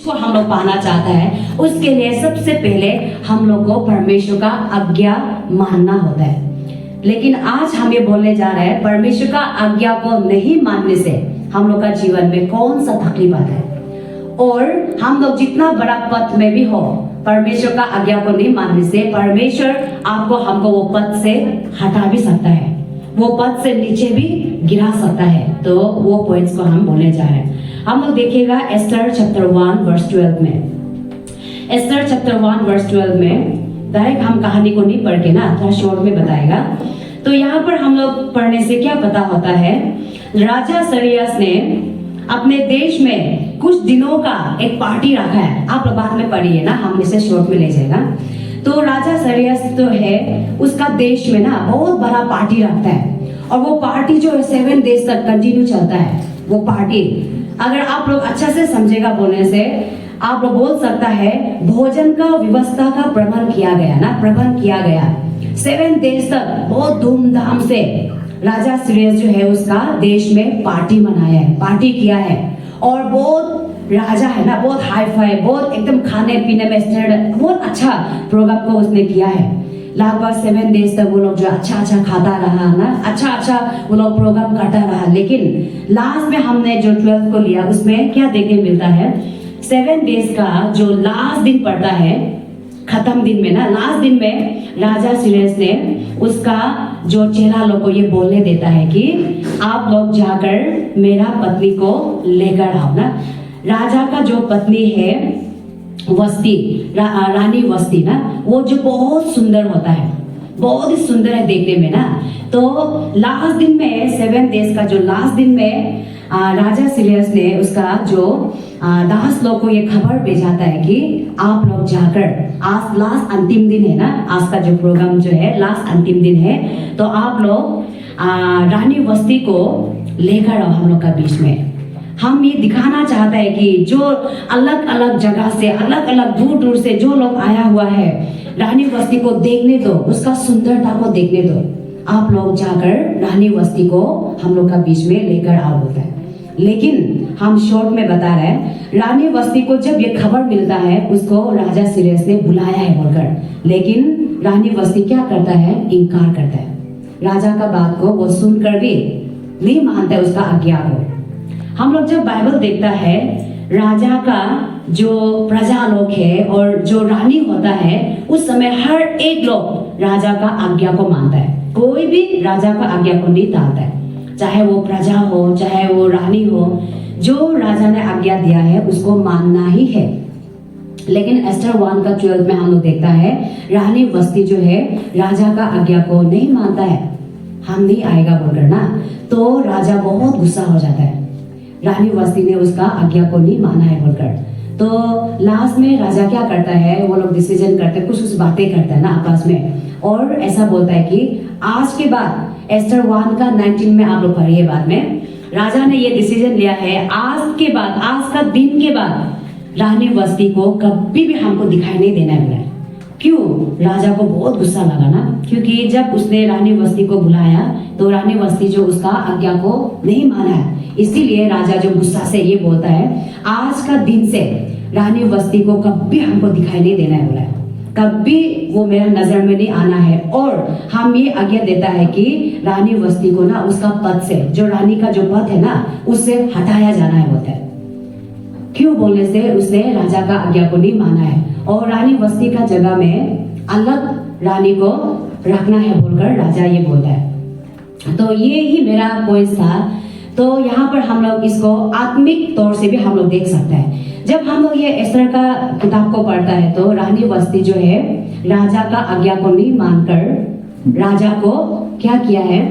को हम लोग पाना चाहता है, उसके लिए सबसे पहले हम लोग को परमेश्वर का आज्ञा मानना होता है। लेकिन आज हम ये बोलने जा रहे हैं, परमेश्वर का आज्ञा को नहीं मानने से हम लोग का जीवन में कौन सा तकलीफ आता है। और हम लोग जितना बड़ा पद में भी हो, परमेश्वर का आज्ञा को नहीं मानने से परमेश्वर आपको हमको वो पद से हटा भी सकता है, वो पद से नीचे भी गिरा सकता है। तो वो पॉइंट्स को हम बोलने जा रहे हैं। हम लोग देखिएगा एस्टर चैप्टर 1 वर्स 12 में। एस्टर चैप्टर 1 वर्स 12 में डायरेक्ट हम कहानी को नहीं पढ़ के ना, थोड़ा शॉर्ट में बताएगा। तो यहाँ पर हम लोग पढ़ने से क्या पता होता है, राजा सरियस ने अपने देश में कुछ दिनों का एक पार्टी रखा है। आप लोग बाद में पढ़िए ना, हम इसे शॉर्ट में ले जाएगा। तो राजा सरियस तो है, उसका देश में ना बहुत बड़ा पार्टी रखता है, और वो पार्टी जो है 7 डेज तक कंटिन्यू चलता है। वो पार्टी अगर आप लोग अच्छा से समझेगा बोलने से, आप लोग बोल सकता है भोजन का व्यवस्था का प्रबंध किया गया ना, प्रबंध किया गया। 7 डेज तक बहुत धूमधाम से राजा सीरियस जो है उसका देश में पार्टी मनाया है, पार्टी किया है। और बहुत राजा है ना, बहुत हाई फाई, बहुत एकदम खाने पीने में स्टैंडर्ड, बहुत अच्छा प्रोग्राम को उसने किया है। लगभग 7 डेज तक वो लोग जो अच्छा अच्छा खाता रहा ना, अच्छा अच्छा वो लोग प्रोग्राम करता रहा। लेकिन लास्ट में हमने जो 12 को लिया, उसमें क्या देखने मिलता है, 7 डेज का जो लास्ट दिन पड़ता है, खत्म दिन में ना, लास्ट दिन में राजा सीरियस ने उसका जो चेला लोग को ये बोलने देता है कि आप लोग जाकर मेरा पत्नी को लेकर आओ ना। राजा का जो पत्नी है वस्ती, रानी वस्ती ना, वो जो बहुत सुंदर होता है, बहुत ही सुंदर है देखने में ना। तो लास्ट दिन में 7 डेज का जो लास्ट दिन में राजा सीरियस ने उसका जो दास लोग को ये खबर भेजाता है कि आप लोग जाकर, आज लास्ट अंतिम दिन है ना, आज का जो प्रोग्राम जो है लास्ट अंतिम दिन है, तो आप लोग रानी वस्ती को लेकर आओ हम लोग का बीच में। हम ये दिखाना चाहता है कि जो अलग अलग जगह से, अलग अलग दूर दूर से जो लोग आया हुआ है, रानी वस्ती को देखने दो, उसका सुंदरता को देखने दो। आप लोग जाकर रानी वस्ती को हम लोग का बीच में लेकर आओ बोलता है। लेकिन हम शॉर्ट में बता रहे हैं, रानी वस्ती को जब ये खबर मिलता है, उसको राजा सीरियस ने बुलाया है बोलकर, लेकिन रानी वस्ती क्या करता है, इनकार करता है। राजा का बात को वो सुनकर भी नहीं मानता है उसका आज्ञा को। हम लोग जब बाइबल देखता है, राजा का जो प्रजा लोग है और जो रानी होता है, उस समय हर एक लोग राजा का आज्ञा को मानता है। कोई भी राजा का आज्ञा को नहीं टालता है, चाहे वो प्रजा हो, चाहे वो रानी हो। जो राजा ने आज्ञा दिया है उसको मानना ही है। लेकिन एस्टर 1 का 12 में हम लोग देखता है, रानी वस्ती जो है राजा का आज्ञा को नहीं मानता है, हम नहीं आएगा बोलकर ना। तो राजा बहुत गुस्सा हो जाता है, रानी वस्ती ने उसका आज्ञा को नहीं माना है बोलकर। तो लास्ट में राजा क्या करता है, वो लोग डिसीजन करते हैं, कुछ बातें करते हैं ना आपस में, और ऐसा बोलता है कि आज के बाद, एस्टर 1 का 19 में आप लोग पढ़िए बाद में, राजा ने ये डिसीजन लिया है, आज के बाद, आज का दिन के बाद रानी वस्ती को कभी भी हमको दिखाई नहीं देना है। क्यों? राजा को बहुत गुस्सा लगा ना, क्योंकि जब उसने रानी वस्ती को बुलाया तो रानी वस्ती जो उसका आज्ञा को नहीं माना है, इसीलिए राजा जो गुस्सा से ये बोलता है, आज का दिन से रानी वस्ती को कभी हमको दिखाई नहीं देना है बोला है, कभी वो मेरा नजर में नहीं आना है। और हम ये आज्ञा देता है कि रानी वस्ती को ना उसका पद से, जो रानी का जो पद है ना, उससे हटाया जाना है बोलता है। क्यों बोलने से उसने राजा का आज्ञा को नहीं माना है, और रानी वस्ती का जगह में अलग रानी को रखना है बोलकर राजा ये बोलता है। तो ये ही मेरा पॉइंट था। तो यहाँ पर हम लोग इसको आत्मिक तौर से भी हम लोग देख सकते हैं। जब हम लोग ये एस्टर का किताब को पढ़ता है, तो रानी वस्ती जो है राजा का आज्ञा को नहीं मानकर राजा को क्या किया है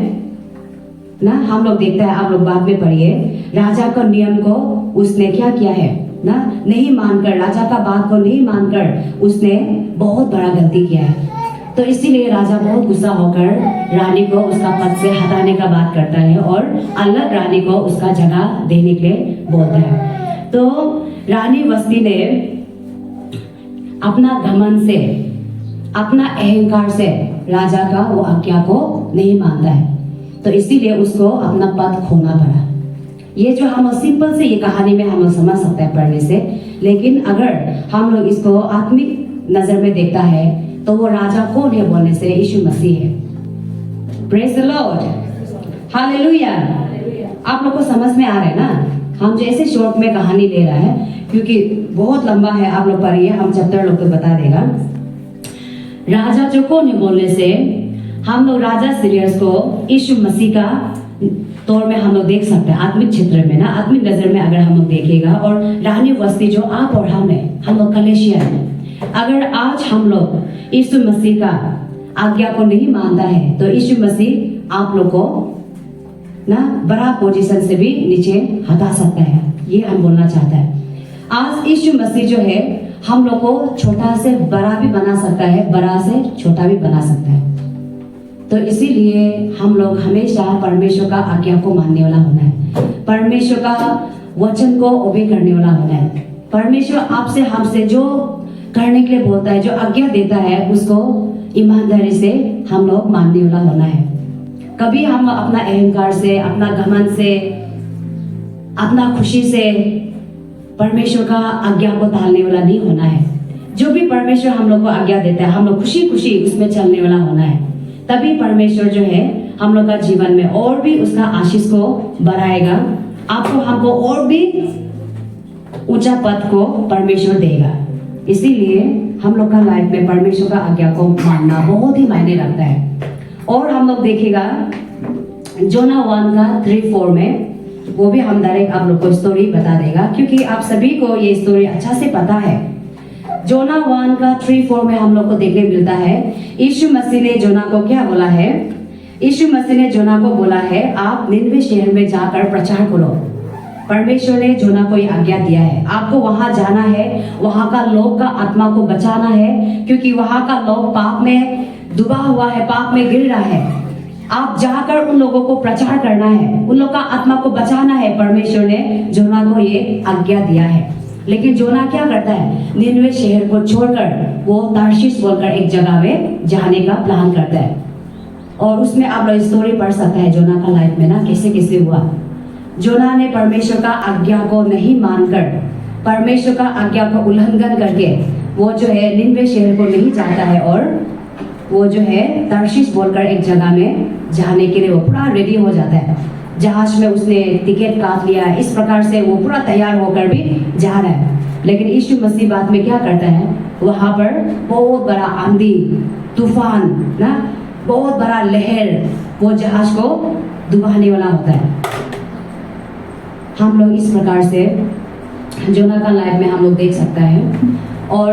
ना, हम लोग देखता है, आप लोग बाद में पढ़िए, राजा का नियम को उसने क्या किया है ना, नहीं मानकर, राजा का बात को नहीं मानकर उसने बहुत बड़ा गलती किया है। तो इसीलिए राजा बहुत गुस्सा होकर रानी को उसका पद से हटाने का बात करता है, और अलग रानी को उसका जगह देने के लिए बोलता है। तो रानी वस्ती ने अपना घमंड से, अपना अहंकार से राजा का वो आज्ञा को नहीं मानता है, तो इसीलिए उसको अपना पद खोना पड़ा। ये जो हम सिंपल से ये कहानी में हम समझ सकते हैं पढ़ने से, लेकिन अगर हम लोग इसको आत्मिक नजर में देखता है तो वो राजा कौन है बोलने से यीशु मसीह है। Praise the Lord, hallelujah. आप लोग को समझ में आ रहा है ना? हम जैसे शॉर्ट में कहानी ले रहा है क्योंकि बहुत लंबा है, आप लोग पढ़िए, हम चैप्टर लोग को बता देगा। राजा जो कौन है बोलने से हम लोग राजा सीरियस को यीशु मसीह का तौर में हम लोग देख सकते हैं। आत्मिक क्षेत्र में ना, आत्मिक नजर में अगर हम लोग देखेगा, और रानी वस्ती जो आप और हम लोग कलेशिया है। अगर आज हम लोग यीशु मसीह का आज्ञा को नहीं मानता है तो यीशु मसीह आप लोग को ना बड़ा पोजीशन से भी नीचे हटा सकता है, ये हम बोलना चाहता है। आज यीशु मसीह जो है हम लोग को छोटा से बड़ा भी बना सकता है, बड़ा से छोटा भी बना सकता है। तो इसीलिए हम लोग हमेशा परमेश्वर का आज्ञा को मानने वाला होना है, परमेश्वर का वचन को ओबे करने वाला होना है। परमेश्वर आपसे हमसे जो करने के लिए बोलता है, जो आज्ञा देता है, उसको ईमानदारी से हम लोग मानने वाला होना है। कभी हम अपना अहंकार से, अपना घमंड से, अपना खुशी से परमेश्वर का आज्ञा को टालने वाला नहीं होना है। जो भी परमेश्वर हम लोग को आज्ञा देता है हम लोग खुशी खुशी उसमें चलने वाला होना है। तभी परमेश्वर जो है हम लोग का जीवन में और भी उसका आशीष को बढ़ाएगा, आपको हमको और भी ऊंचा पद को परमेश्वर देगा। इसीलिए हम लोग का लाइफ में परमेश्वर का आज्ञा को मानना बहुत ही मायने रखता है। और हम लोग देखेगा जोना 1 का 3-4 में, वो भी हम डायरेक्ट आप लोग को स्टोरी बता देगा क्योंकि आप सभी को ये स्टोरी अच्छा से पता है। जोना 1 का 3-4 में हम लोग को देखने मिलता है यीशु मसीह ने जोना को क्या बोला है। यीशु मसीह ने जोना को बोला है आप निनवे शहर में जाकर प्रचार करो। परमेश्वर ने जोना को ये आज्ञा दिया है, आपको वहां जाना है, वहां का लोग का आत्मा को बचाना है क्योंकि वहां का लोग पाप में डूबा हुआ है, पाप में गिर रहा है। आप जाकर उन लोगों को प्रचार करना है, उन लोग का आत्मा को बचाना है। परमेश्वर ने जोना को ये आज्ञा दिया है। लेकिन जोना क्या करता है, निनवे शहर को छोड़कर वो तार्शीश बोलकर एक जगह में जाने का प्लान करता है। और उसमें आप लोग स्टोरी पढ़ सकता है जोना का लाइफ में ना कैसे कैसे हुआ। जोना ने परमेश्वर का आज्ञा को नहीं मानकर, परमेश्वर का आज्ञा को उल्लंघन करके वो जो है निनवे शहर को नहीं जाता है और वो जो है तार्शीश बोलकर एक जगह में जाने के लिए वो पूरा रेडी हो जाता है। जहाज में उसने टिकट काट लिया, इस प्रकार से वो पूरा तैयार होकर भी जा रहा है। लेकिन यीशु मसीह बाद में क्या करता है, वहां पर बहुत बड़ा आंधी तूफान ना, बहुत बड़ा लहर वो जहाज को डुबाने वाला होता है। हम लोग इस प्रकार से जोना का लाइफ में हम लोग देख सकता है। और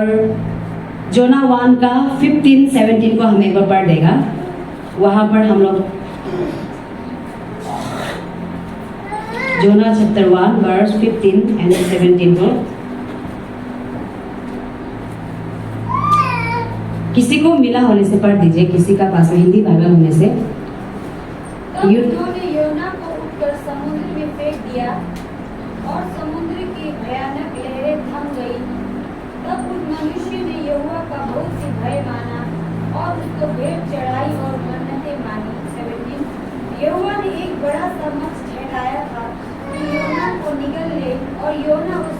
जोना 1 का 15-17 को हम एक बार पढ़ देगा। वहां पर हम लोग जोना चैप्टर 1 वर्स 15 and 17 को, किसी को मिला होने से पढ़ दीजिए, किसी का पास में हिंदी बाइबल होने से। उन्होंने योना को उठकर समुद्र में फेंक दिया और समुद्र की भयानक लहरें थम गई। तब उस मनुष्य ने यहोवा का बहुत सी भय माना और उसको भेंट चढ़ाई और मन्नतें मानी। 17 यहोवा ने एक बड़ा सा मत्स्य ठहराया था कि योना को निगल ले, और योना उस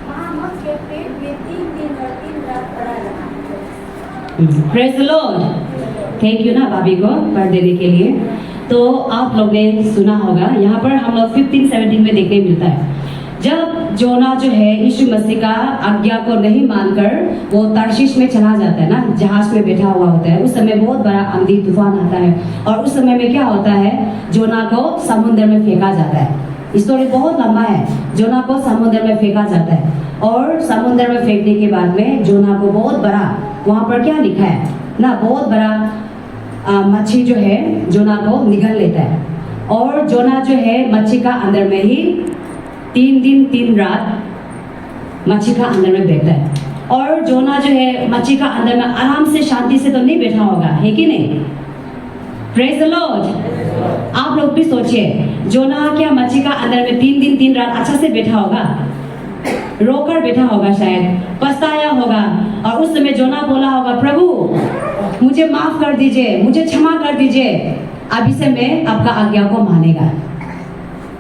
महामत्स्य के पेट में 3 दिन और 3 रात पड़ा रहा। Praise the Lord, thank you ना भाभी को पढ़ देने के लिए। तो आप लोग ने सुना होगा, यहाँ पर हम लोग 15-17 में देखने मिलता है जब जोना जो है यीशु मसीह का आज्ञा को नहीं मानकर वो तार्शीश में चला जाता है ना, जहाज में बैठा हुआ होता है। उस समय बहुत बड़ा आंधी तूफान आता है और उस समय में क्या होता है, जोना को समुद्र में फेंका जाता है। स्टोरी बहुत लंबा है। जोना को समुद्र में फेंका जाता है और समुद्र में फेंकने के बाद में जोना को बहुत बड़ा, वहां पर क्या लिखा है ना, बहुत बड़ा मच्छी जो है जोना को निगल लेता है। और जोना जो है मच्छी का अंदर में ही 3 दिन 3 रात मच्छी का अंदर में बैठता है। और जोना जो है मच्छी का अंदर में आराम से शांति से तो नहीं बैठा होगा, है कि नहीं? Praise the Lord. आप लोग भी सोचिए, जोना क्या मच्छी का अंदर में 3 दिन 3 रात अच्छा से बैठा होगा? रोकर बैठा होगा, शायद पछताया होगा। और उस समय जोना बोला होगा, प्रभु मुझे माफ कर दीजिए, मुझे क्षमा कर दीजिए, अभी से मैं आपका आज्ञा को मानेगा।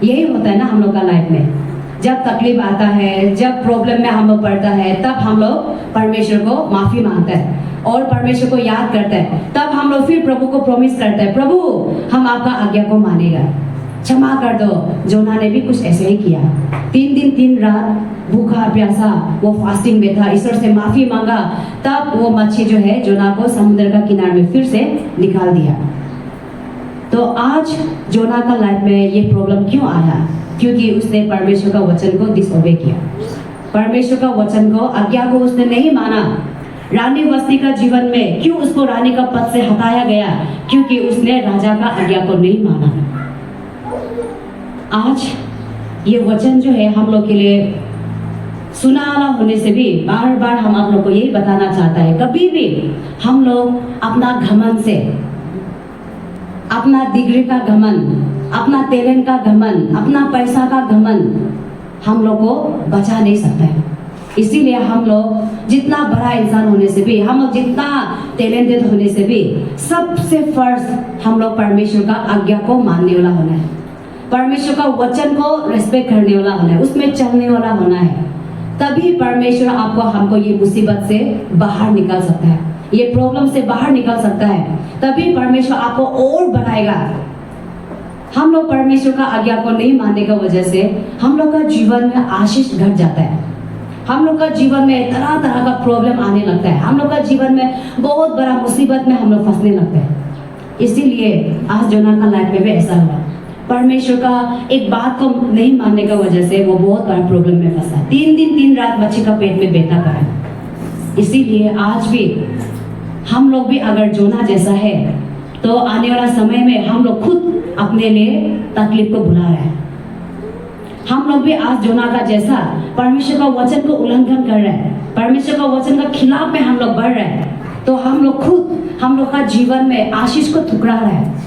यही होता है ना हम लोग का लाइफ में। जब तकलीफ आता है, जब प्रॉब्लम में हम लोग पड़ता है, तब हम लोग परमेश्वर को माफी मांगते हैं और परमेश्वर को याद करते हैं। तब हम लोग फिर प्रभु को प्रॉमिस करते हैं, प्रभु हम आपका आज्ञा को मानेगा, क्षमा कर दो। जोना ने भी कुछ ऐसे ही किया। 3 दिन 3 रात भूखा प्यासा वो फास्टिंग में था, ईश्वर से माफी मांगा, तब वो मच्छी जो है जोना को समुद्र का किनारे में फिर से निकाल दिया। तो आज जोना का लाइफ में ये प्रॉब्लम क्यों आया? क्योंकि उसने परमेश्वर का वचन को डिसओबे किया, परमेश्वर का वचन को, आज्ञा को उसने नहीं माना। रानी वस्ती का जीवन में क्यों उसको रानी का पद से हटाया गया? क्योंकि उसने राजा का आज्ञा को नहीं माना। आज ये वचन जो है हम लोग के लिए सुनाना होने से भी बार बार हम आप लोग को यही बताना चाहता है, कभी भी हम लोग अपना घमंड से, अपना डिग्री का घमंड, अपना टैलेंट का घमंड, अपना पैसा का घमंड हम लोग को बचा नहीं सकता है। इसीलिए हम लोग जितना बड़ा इंसान होने से भी, हम लोग जितना टैलेंटेड होने से भी, सबसे फर्स्ट हम लोग परमेश्वर का आज्ञा को मानने वाला होना है, परमेश्वर का वचन को रेस्पेक्ट करने वाला होना है, उसमें चलने वाला होना है। तभी परमेश्वर आपको, हमको ये मुसीबत से बाहर निकाल सकता है, ये प्रॉब्लम से बाहर निकाल सकता है। तभी परमेश्वर आपको और बढ़ाएगा। हम लोग परमेश्वर का आज्ञा को नहीं मानने का वजह से हम लोग का जीवन में आशीष घट जाता है, हम लोग का जीवन में तरह तरह का प्रॉब्लम आने लगता है, हम लोग का जीवन में बहुत बड़ा मुसीबत में हम लोग फंसने लगते हैं। इसीलिए आज जोना का लाइफ में भी ऐसा हुआ, परमेश्वर का एक बात को नहीं मानने का वजह से वो बहुत बड़ा प्रॉब्लम में फंसा। 3 दिन 3 रात बच्चे का पेट में बेटा करा। इसीलिए आज भी हम लोग भी अगर जोना जैसा है तो आने वाला समय में हम लोग खुद अपने लिए तकलीफ को भुला रहे हैं। हम लोग भी आज जोना का जैसा परमेश्वर का वचन को उल्लंघन कर रहे हैं, परमेश्वर का वचन का खिलाफ में हम लोग बढ़ रहे हैं, तो हम लोग खुद हम लोग का जीवन में आशीष को ठुकरा रहे हैं।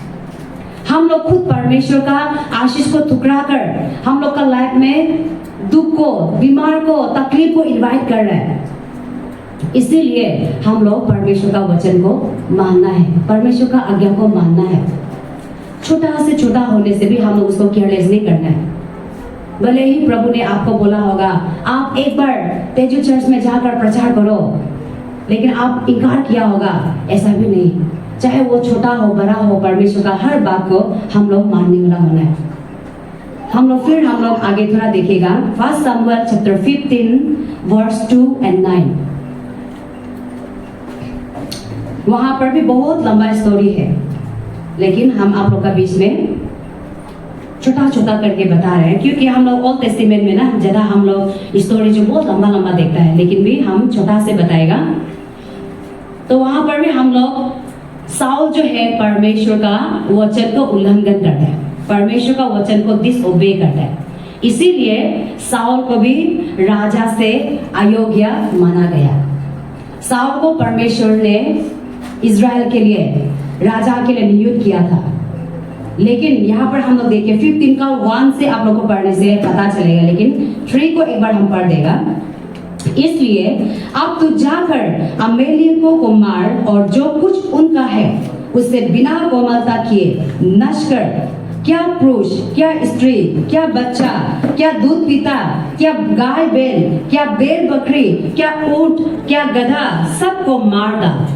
हम लोग खुद परमेश्वर का आशीष को ठुकरा कर हम लोग का लाइफ में दुख को, बीमार को, तकलीफ को इनवाइट कर रहे हैं। इसीलिए हम लोग परमेश्वर का वचन को मानना है, परमेश्वर का आज्ञा को मानना है। छोटा से छोटा होने से भी हम लोग उसको केयरलेस नहीं करना है। भले ही प्रभु ने आपको बोला होगा आप एक बार तेजू चर्च में जाकर प्रचार करो, लेकिन आप इनकार किया होगा, ऐसा भी नहीं। चाहे वो छोटा हो बड़ा हो, परमेश्वर का हर बात को हम लोग मानने वाला होना है। हम लोग आगे थोड़ा देखिएगा, 1 Samuel chapter 15 verse 2 and 9। वहां पर भी बहुत लंबा स्टोरी है, लेकिन हम आप लोग का बीच में छोटा छोटा करके बता रहे हैं, क्योंकि हम लोग ओल्ड टेस्टामेंट में ना ज्यादा हम लोग स्टोरी जो बहुत लंबा लंबा देखता है, लेकिन भी हम छोटा से बताएगा। तो वहां पर भी हम लोग साउल जो है परमेश्वर का वचन को उल्लंघन करता है, परमेश्वर का वचन को डिसओबे करता है। इसीलिए साउल को भी राजा से अयोग्य माना गया। साउल को परमेश्वर ने इज़राइल के लिए, राजा के लिए नियुक्त किया था। लेकिन यहाँ पर हम लोग देखिए 15 का 1 से आप लोगों को पढ़ने से पता चलेगा, लेकिन 3 को एक बार हम पढ़ देगा। इसलिए अब तू जाकर अमेलियों को मार और जो कुछ उनका है उससे बिना कोमलता किए नष्ट कर। क्या पुरुष, क्या स्त्री, क्या बच्चा, क्या दूध पीता, क्या गाय बैल, क्या बैल बकरी, क्या ऊंट, क्या गधा, सबको मार डाल।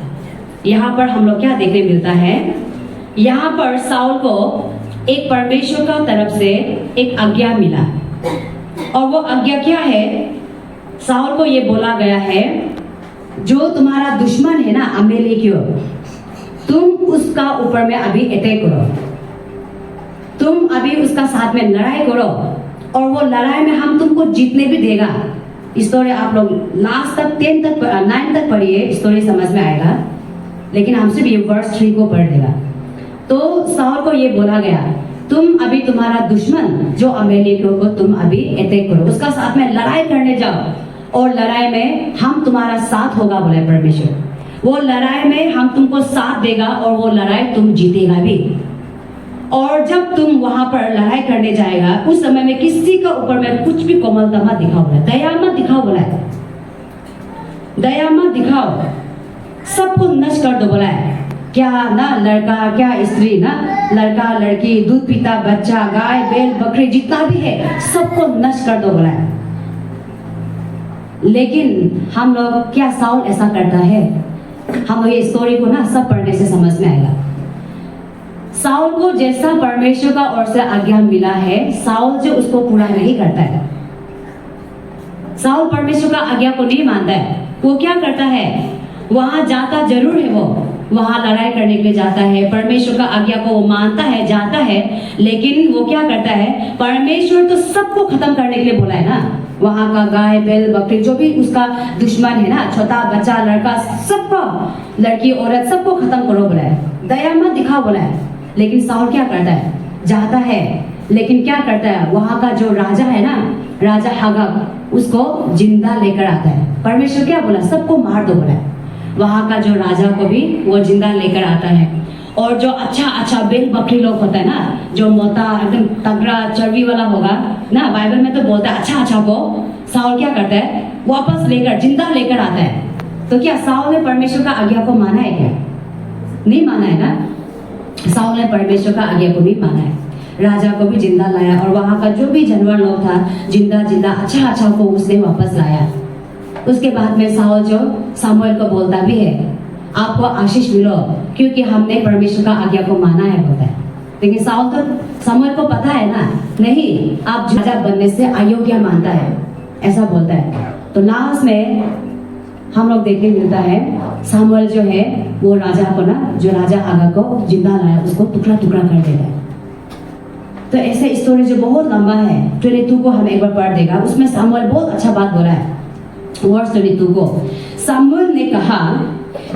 यहाँ पर हम लोग क्या देखने मिलता है, यहाँ पर साउल को एक परमेश्वर का तरफ से एक आज्ञा मिला, और वो आज्ञा क्या है? साउल को ये बोला गया है, जो तुम्हारा दुश्मन है ना अमेलेकियों, तुम उसका ऊपर में अभी अटैक करो, तुम अभी उसका साथ में लड़ाई करो, और वो लड़ाई में हम तुमको जीतने भी देगा। स्टोरी आप लोग लास्ट तक 9 तक पढ़िए, स्टोरी समझ में आएगा, लेकिन हम सिर्फ ये वर्स 3 को पढ़ देगा। तो साउल को ये बोला गया, तुम अभी तुम्हारा दुश्मन जो अमेलेकियों को तुम अभी अटैक करो, उसका साथ में लड़ाई करने जाओ, और लड़ाई में हम तुम्हारा साथ होगा बोले परमेश्वर। वो लड़ाई में हम तुमको साथ देगा, और वो लड़ाई तुम जीतेगा भी। और जब तुम वहां पर लड़ाई करने जाएगा, उस समय में किसी का ऊपर में कुछ भी कोमलता मत दिखाओ बोला, दया मत दिखाओ बोला, दया मत दिखाओ, सबको नष्ट कर दो बोला है। क्या ना लड़का क्या स्त्री ना, लड़का लड़की, दूध पीता बच्चा, गाय बैल बकरी जितना भी है सबको नष्ट कर दो बोला है। लेकिन हम लोग क्या साउल ऐसा करता है? हम लोग ये स्टोरी को ना सब पढ़ने से समझ में आएगा। साउल को जैसा परमेश्वर का ओर से आज्ञा मिला है, साउल जो उसको पूरा नहीं करता है। साउल परमेश्वर का आज्ञा को नहीं मानता है। वो क्या करता है? वहां जाता जरूर है, वो वहां लड़ाई करने के लिए जाता है, परमेश्वर का आज्ञा को वो मानता है, जाता है, लेकिन वो क्या करता है? परमेश्वर तो सबको खत्म करने के लिए बोला है ना, वहां का गाय बैल बकरी जो भी उसका दुश्मन है ना, छोटा बच्चा लड़का सबको, लड़की औरत सबको खत्म करो बोला है, दया मत दिखाओ बोला है। लेकिन साउल क्या करता है? जाता है, लेकिन क्या करता है? वहां का जो राजा है ना, राजा हागब, उसको जिंदा लेकर आता है। परमेश्वर क्या बोला? सबको मार दो बोला है। वहां का जो राजा को भी वो जिंदा लेकर आता है। और जो अच्छा बैल बकरी लोग होता है ना, जो मोटा एकदम तगड़ा चर्बी वाला होगा ना, बाइबल में तो बोलता है अच्छा को साउल क्या करता है? वापस लेकर जिंदा लेकर आता है। तो क्या साउल ने परमेश्वर का आज्ञा को माना है क्या? नहीं माना है ना। साउल ने परमेश्वर का आज्ञा को नहीं माना है। राजा को भी जिंदा लाया और वहां का जो भी जानवर लोग था जिंदा अच्छा को उसने वापस लाया। उसके बाद में साउल जो सामुएल को बोलता भी है, आपको आशीष मिलो क्योंकि हमने परमेश्वर का आज्ञा को माना है बोलता है। लेकिन साउल तो सामुएल को पता है ना, नहीं आप राजा बनने से अयोग्य मानता है, ऐसा बोलता है। तो लास्ट में हम लोग देखने मिलता है सामुएल जो है वो राजा को ना, जो राजा आगा को जिंदा लाया उसको टुकड़ा टुकड़ा कर देता है। तो ऐसा स्टोरी जो बहुत लंबा है, 22 को हम एक बार पढ़ देगा। उसमें सामुएल बहुत अच्छा बात बोला है। वर्ष 22 को सामुएल ने कहा,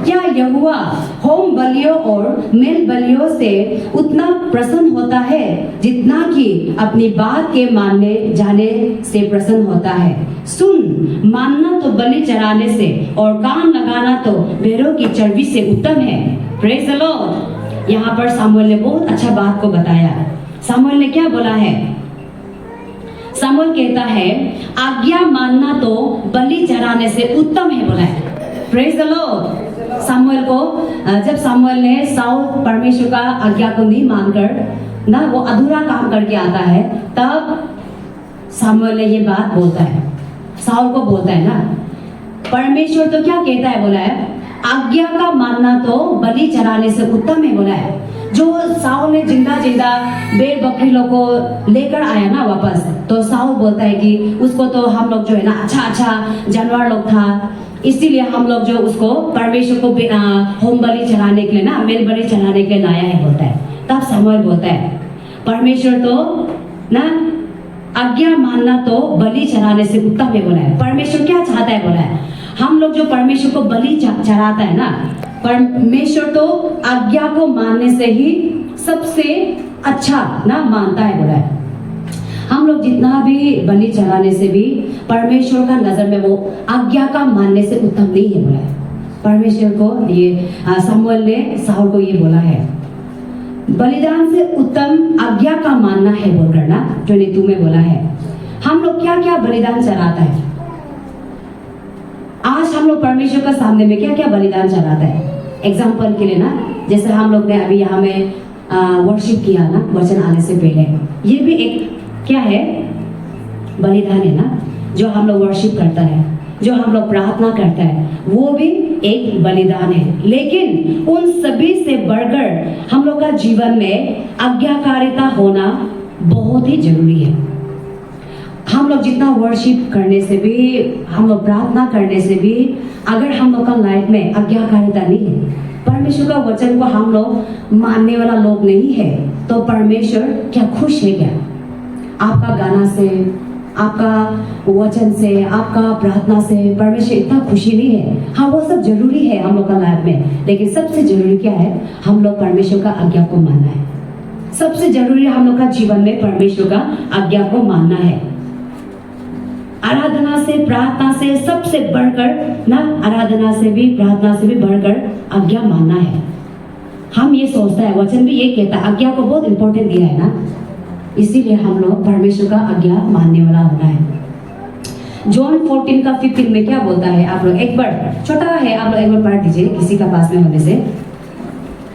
क्या यहोवा होम बलियों और मेल बलियों से उतना प्रसन्न होता है जितना कि अपनी बात के मानने जाने से प्रसन्न होता है? सुन, मानना तो बलि चढ़ाने से और कान लगाना तो भेड़ों की चर्बी से उत्तम है। Praise the Lord. यहाँ पर सामुएल ने बहुत अच्छा बात को बताया। सामुएल ने क्या बोला है? सामुएल कहता है आज्ञा मानना तो बलि चढ़ाने से उत्तम है बोला है। Praise the Lord. सामुएल को जब सामुएल ने साउल परमेश्वर का आज्ञा को नहीं मानकर ना वो अधूरा काम करके आता है, तब सामुएल ने ये बात बोलता है, साउल को बोलता है ना, परमेश्वर तो क्या कहता है बोला है, आज्ञा का मानना तो बलि चढ़ाने से उत्तम है बोला है। जो साउल ने जिंदा बैल बकरी लोग को लेकर आया ना वापस, तो साउल बोलता है कि उसको तो हम लोग जो है ना अच्छा जानवर लोग था, इसीलिए हम लोग जो उसको परमेश्वर को होम बलि चढ़ाने के लिए ना, मेल बलि चढ़ाने के लिए लाया है बोलता है। तब सामुएल बोलता है परमेश्वर तो ना आज्ञा मानना तो बलि चढ़ाने से उत्तम है बोला है। परमेश्वर क्या चाहता है बोला है? हम लोग जो परमेश्वर को बलि चढ़ाता है ना, परमेश्वर तो आज्ञा को मानने से ही सबसे अच्छा ना मानता है बोला है। हम लोग जितना भी बलि चढ़ाने से भी परमेश्वर का नजर में वो आज्ञा का मानने से उत्तम नहीं है बोला है। परमेश्वर को ये सामुएल ने साउल को ये बोला है, बलिदान से उत्तम आज्ञा का मानना है बोलकर ना, 22 में बोला है। हम लोग क्या क्या बलिदान चढ़ाता है? आज हम लोग परमेश्वर का सामने में क्या क्या बलिदान चढ़ाता है? एग्जाम्पल के लिए ना, जैसे हम लोग ने अभी यहाँ में वर्शिप किया ना, वचन आने से पहले, ये भी एक क्या है? बलिदान है ना। जो हम लोग वर्शिप करता है, जो हम लोग प्रार्थना करता है, वो भी एक बलिदान है। लेकिन उन सभी से बढ़कर हम लोग का जीवन में आज्ञाकारिता होना बहुत ही जरूरी है। हम लोग जितना वर्शिप करने से भी, हम लोग प्रार्थना करने से भी, अगर हम लोग का लाइफ में आज्ञाकारिता नहीं है, परमेश्वर का वचन को हम लोग मानने वाला लोग नहीं है, तो परमेश्वर क्या खुश है क्या? आपका गाना से, आपका वचन से, आपका प्रार्थना से परमेश्वर इतना खुशी नहीं है। हाँ, वो सब जरूरी है हम लोग का लाइफ में, लेकिन सबसे जरूरी क्या है? हम लोग परमेश्वर का आज्ञा को मानना है। सबसे जरूरी हम लोग का जीवन में परमेश्वर का आज्ञा को मानना है। आराधना से, प्रार्थना से सबसे बढ़कर ना, आराधना से भी, प्रार्थना से भी बढ़कर आज्ञा मानना है। हम ये सोचता है, वचन भी ये कहता है, आज्ञा को बहुत इंपॉर्टेंट दिया है ना, इसीलिए हम लोग परमेश्वर का आज्ञा मानने वाला होना है। जॉन 14 का 15 में क्या बोलता है? आप लोग एक बार, छोटा है, आप लोग एक बार पढ़ दीजिए किसी का पास में होने से।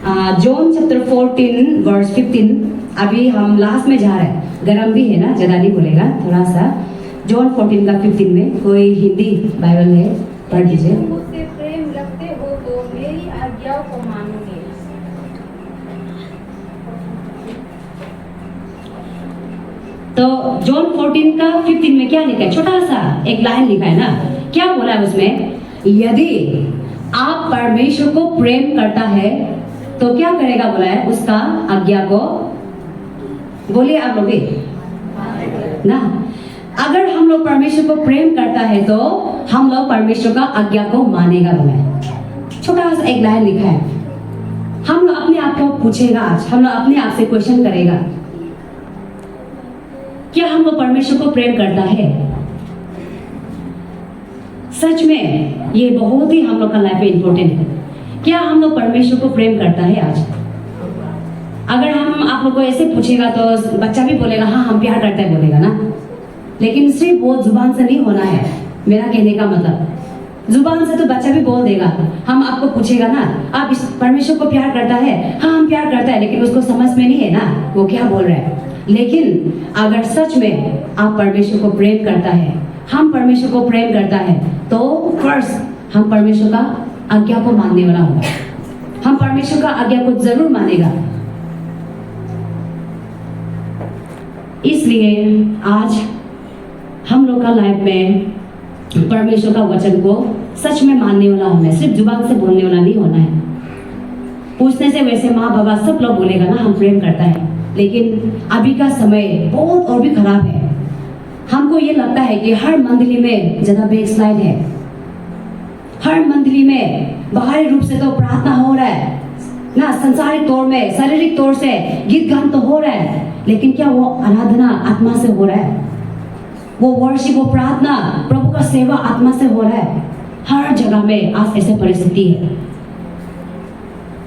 जॉन चैप्टर 14 वर्स 15, अभी हम लास्ट में जा रहे हैं, गरम भी है ना, ज़्यादा नहीं बोलेगा, थोड़ा सा। जॉन 14 का 15 में कोई हिंदी बाइबल है, पढ़ यदि दीजिए। तुम मुझसे प्रेम रखते हो तो मेरी आज्ञाओं को मानोगे। तो जॉन 14 का 15 में क्या लिखा है, छोटा सा एक लाइन लिखा है ना, क्या बोला है उसमें, यदि आप परमेश्वर को प्रेम करता है तो क्या करेगा बोला है, उसका आज्ञा को, बोलिए आप लोग भी ना। अगर हम लोग परमेश्वर को प्रेम करता है तो हम लोग परमेश्वर का आज्ञा को मानेगा बोला है। छोटा सा एक लाइन लिखा है। हम लोग अपने आप को पूछेगा, आज हम लोग अपने आप से क्वेश्चन करेगा, क्या हम लोग परमेश्वर को प्रेम करता है? सच में ये बहुत ही हम लोग का लाइफ में इंपॉर्टेंट है। क्या हम लोग परमेश्वर को प्रेम करता है आज? अगर हम आप लोग को ऐसे पूछेगा तो बच्चा भी बोलेगा हाँ हम प्यार करते हैं बोलेगा ना, लेकिन सिर्फ वो जुबान से नहीं होना है। मेरा कहने का मतलब, जुबान से तो बच्चा भी बोल देगा। हम आपको पूछेगा ना, आप इस परमेश्वर को प्यार करता है? हाँ हम प्यार करता है, लेकिन उसको समझ में नहीं है ना वो क्या बोल रहा है। लेकिन अगर सच में आप परमेश्वर को प्रेम करता है, हम परमेश्वर को प्रेम करता है, तो फर्स्ट हम परमेश्वर का आज्ञा को मानने वाला होगा। हम परमेश्वर का आज्ञा को जरूर मानेगा। इसलिए आज हम लोग का लाइफ में परमेश्वर का वचन को सच में मानने वाला होना है, सिर्फ जुबान से बोलने वाला नहीं होना है। पूछने से वैसे माँ बाबा सब लोग बोलेगा ना हम प्रेम करता है, लेकिन अभी का समय बहुत और भी खराब है। हमको ये लगता है कि हर मंडली में ज्यादा बैकस्लाइड है। हर मंडली में बाहरी रूप से तो प्रार्थना हो रहा है ना, संसारिक तौर में, शारीरिक तौर से गीत गान तो हो रहा है, लेकिन क्या वो आराधना आत्मा से हो रहा है? वो वर्शिप, वो प्रार्थना, प्रभु का सेवा आत्मा से हो रहा है? हर जगह में आज ऐसे परिस्थिति है।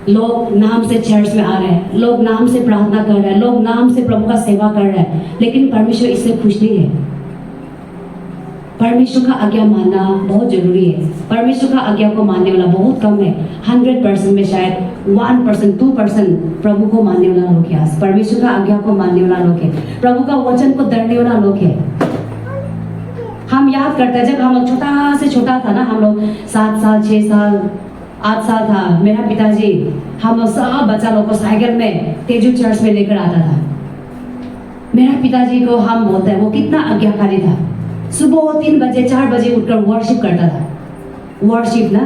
लोग नाम से चर्च में आ रहे हैं, लोग नाम से प्रार्थना कर रहे हैं, लोग नाम से प्रभु का सेवा कर रहे हैं, लेकिन परमेश्वर इससे खुश नहीं है। परमेश्वर का आज्ञा मानना बहुत जरूरी है। परमेश्वर का आज्ञा को मानने वाला बहुत कम है। 100% में शायद 1%, 2% प्रभु को मानने वाला लोग है। परमेश्वर का आज्ञा को मानने वाला लोग है, प्रभु का वचन को धरने वाला लोग है। हम याद करते हैं जब हम लोग छोटा से छोटा था ना, हम लोग 7 साल, 6 साल, 8 साल था, मेरा पिताजी हम लोग सब बच्चा लोग को साइकिल में तेजू चर्च में लेकर आता था। मेरा पिताजी को हम बोलते हैं वो कितना आज्ञाकारी था। सुबह वो 3 बजे 4 बजे उठकर वर्शिप करता था। वर्शिप ना,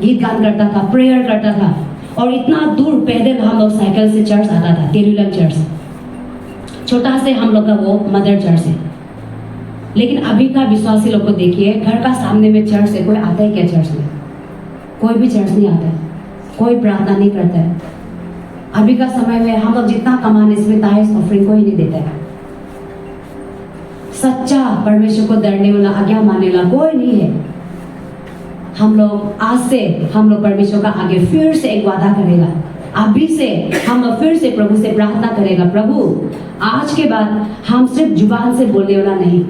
गीत गान करता था, प्रेयर करता था, और इतना दूर पैदल हम लोग साइकिल से चर्च आता था, तेरुलम चर्च। छोटा से हम लोग का वो मदर चर्च है। लेकिन अभी का विश्वासी लोग को देखिए, घर का सामने में चर्च है, कोई आता है क्या चर्च में? कोई भी चर्च नहीं आता है, कोई प्रार्थना नहीं करता है। अभी का समय में हम लोग जितना कमाने इसमें टाइम्स ऑफरिंग को ही नहीं देता है। सच्चा परमेश्वर को डरने वाला, आज्ञा मानने वाला कोई नहीं है। हम लोग आज से हम लोग परमेश्वर का आगे फिर से एक वादा करेगा। अभी से हम लोग फिर से प्रभु से प्रार्थना करेगा, प्रभु आज के बाद हम सिर्फ जुबान से बोलने वाला नहीं,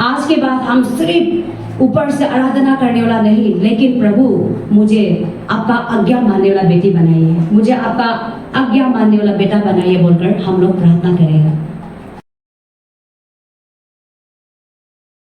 आज के बाद हम सिर्फ ऊपर से आराधना करने वाला नहीं, लेकिन प्रभु मुझे आपका आज्ञा मानने वाला बेटी बनाइए, मुझे आपका आज्ञा मानने वाला बेटा बनाइए बोलकर हम लोग प्रार्थना करेगा।